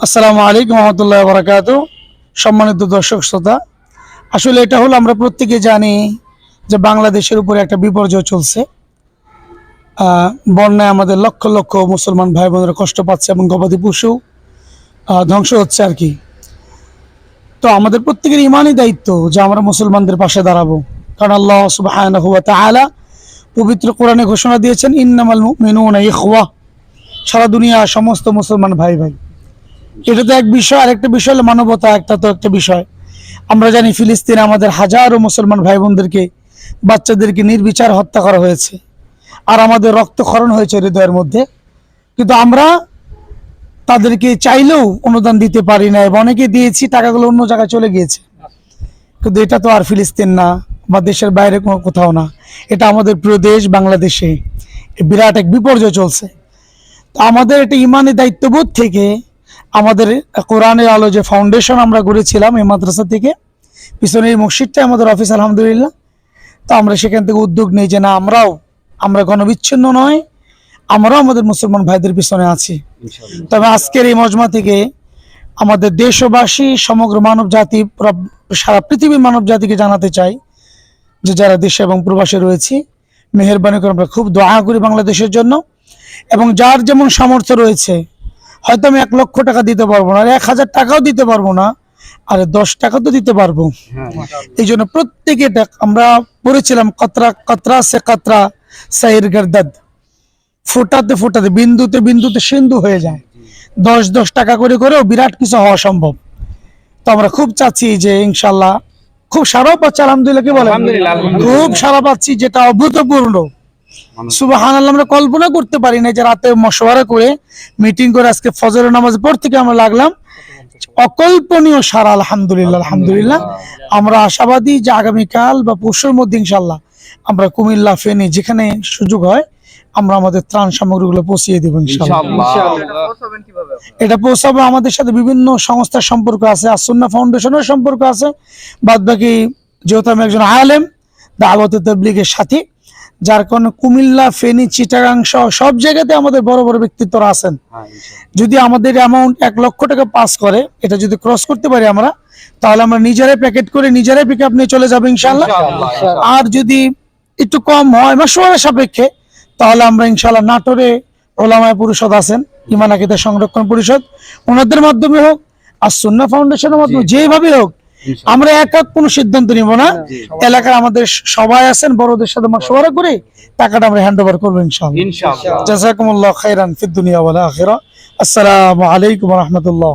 আসসালামু আলাইকুম রহমতুল্লাহ বারাকাতু। সম্মানিত দর্শক শ্রোতা, আসলে এটা হলো আমরা প্রত্যেকে জানি যে বাংলাদেশের উপরে একটা বিপর্যয় চলছে। বন্যায় আমাদের লক্ষ লক্ষ মুসলমান ভাই বোনেরা কষ্ট পাচ্ছে এবং গবাদি পশু ধ্বংস হচ্ছে আর কি। তো আমাদের প্রত্যেকের ইমানই দায়িত্ব যে আমরা মুসলমানদের পাশে দাঁড়াবো, কারণ আল্লাহ সুবহানাহু ওয়া তাআলা পবিত্র কোরআনে ঘোষণা দিয়েছেন, ইন্নামাল মুমিনুনা ইখওয়া, সারা দুনিয়া সমস্ত মুসলমান ভাই ভাই। এটা তো এক বিষয়, আর একটা বিষয় হলো মানবতা, একটা বিষয়। আমরা জানি ফিলিস্তিনে আমাদের হাজারো মুসলমান ভাই বোনদেরকে, বাচ্চাদেরকে নির্বিচার হত্যা করা হয়েছে, আর আমাদের রক্তক্ষরণ হয়েছে হৃদয়ের মধ্যে। কিন্তু আমরা তাদেরকে চাইলেও অনুদান দিতে পারি না, এবং অনেকে দিয়েছি, টাকাগুলো অন্য জায়গায় চলে গিয়েছে। কিন্তু এটা তো আর ফিলিস্তিন না বা দেশের বাইরে কোনো কোথাও না, এটা আমাদের প্রিয় দেশ বাংলাদেশে বিরাট এক বিপর্যয় চলছে। তো আমাদের একটা ইমানি দায়িত্ববোধ থেকে আমাদের কোরআনের আলো যে ফাউন্ডেশন আমরা গড়েছিলাম এই মাদ্রাসা থেকে, পিছনে এই মসজিদটা আমাদের অফিস আলহামদুলিল্লাহ। তো আমরা সেখান থেকে উদ্যোগ নিই যে না, আমরা গণবিচ্ছিন্ন নয়, আমরাও আমাদের মুসলমান ভাইদের পিছনে আছি। তবে আজকের এই মজমা থেকে আমাদের দেশবাসী, সমগ্র মানব জাতি, সারা পৃথিবীর মানব জাতিকে জানাতে চাই যে যারা দেশে এবং প্রবাসে রয়েছি, মেহেরবানি করে আমরা খুব দোয়া করি বাংলাদেশের জন্য। এবং যার যেমন সামর্থ্য রয়েছে, হয়তো আমি 1 লক্ষ টাকা দিতে পারবো না, আর 1000 টাকাও দিতে পারবো না, আর 10 টাকা তো দিতে পারবো। এই জন্য প্রত্যেকে, আমরা পড়েছিলাম কতরা কতরা সে কতরা সাইর গর্দদ, ফোটাতে ফোটাতে, বিন্দুতে বিন্দুতে সিন্ধু হয়ে যায়। 10 টাকা করে করেও বিরাট কিছু হওয়া সম্ভব। তো আমরা খুব চাচ্ছি যে ইনশাল্লাহ, খুব সারা পাচ্ছি আলহামদুলিল্লাহ, কি বলেন, খুব সারা পাচ্ছি, যেটা অভূতপূর্ণ। সুবহানাল্লাহ, আমরা কল্পনা করতে পারি না যে রাতে মশওয়ারা করে, মিটিং করে, আজকে ফজরের নামাজের পর থেকে আমরা লাগলাম, অকল্পনীয় সারা। আলহামদুলিল্লাহ আলহামদুলিল্লাহ। আমরা আশাবাদী যে আগামীকাল বা পরশুর মধ্যে ইনশাল্লাহ আমরা কুমিল্লা, ফেনী, যেখানে সুযোগ হয় আমরা আমাদের ত্রাণ সামগ্রীগুলো পৌঁছিয়ে দেবো ইনশাআল্লাহ। এটা পৌঁছাবো, আমাদের সাথে বিভিন্ন সংস্থার সম্পর্ক আছে, আসুন্নাহ ফাউন্ডেশনের সম্পর্ক আছে। বাদ বাকি যেহেতু আমি একজন আলেম, দাওয়াতে তাবলীগের সাথী, যার কারণে কুমিল্লা, ফেনী, চিটাগাং সহ সব জায়গাতে আমাদের বড় বড় ব্যক্তিত্বরা আছেন। যদি আমাদের অ্যামাউন্ট 1 লক্ষ টাকা পাস করে, এটা যদি ক্রস করতে পারি আমরা, তাহলে আমরা নিজেরাই প্যাকেট করে নিজেরাই পিক আপ নিয়ে চলে যাবো ইনশাআল্লাহ। আর যদি একটু কম হয় মাশওয়ারা সাপেক্ষে, তাহলে আমরা ইনশাআল্লাহ নাটোরে ওলামায়ে পরিষদ আছেন, ঈমান আকীদা সংরক্ষণ পরিষদ, ওনাদের মাধ্যমে হোক, আর সুন্নাহ ফাউন্ডেশনের মাধ্যমে, যেভাবে হোক, আমরা একা কোনো সিদ্ধান্ত নিব না। এলাকার আমাদের সবাই আছেন, বড়দের সাথে মাশওয়ারা করে টাকাটা আমরা হ্যান্ড ওভার করবো ইনশাআল্লাহ। জাযাকুমুল্লাহু খাইরান ফিদ দুনিয়া ওয়াল আখিরাহ। আসসালামু আলাইকুম ওয়া রাহমাতুল্লাহ।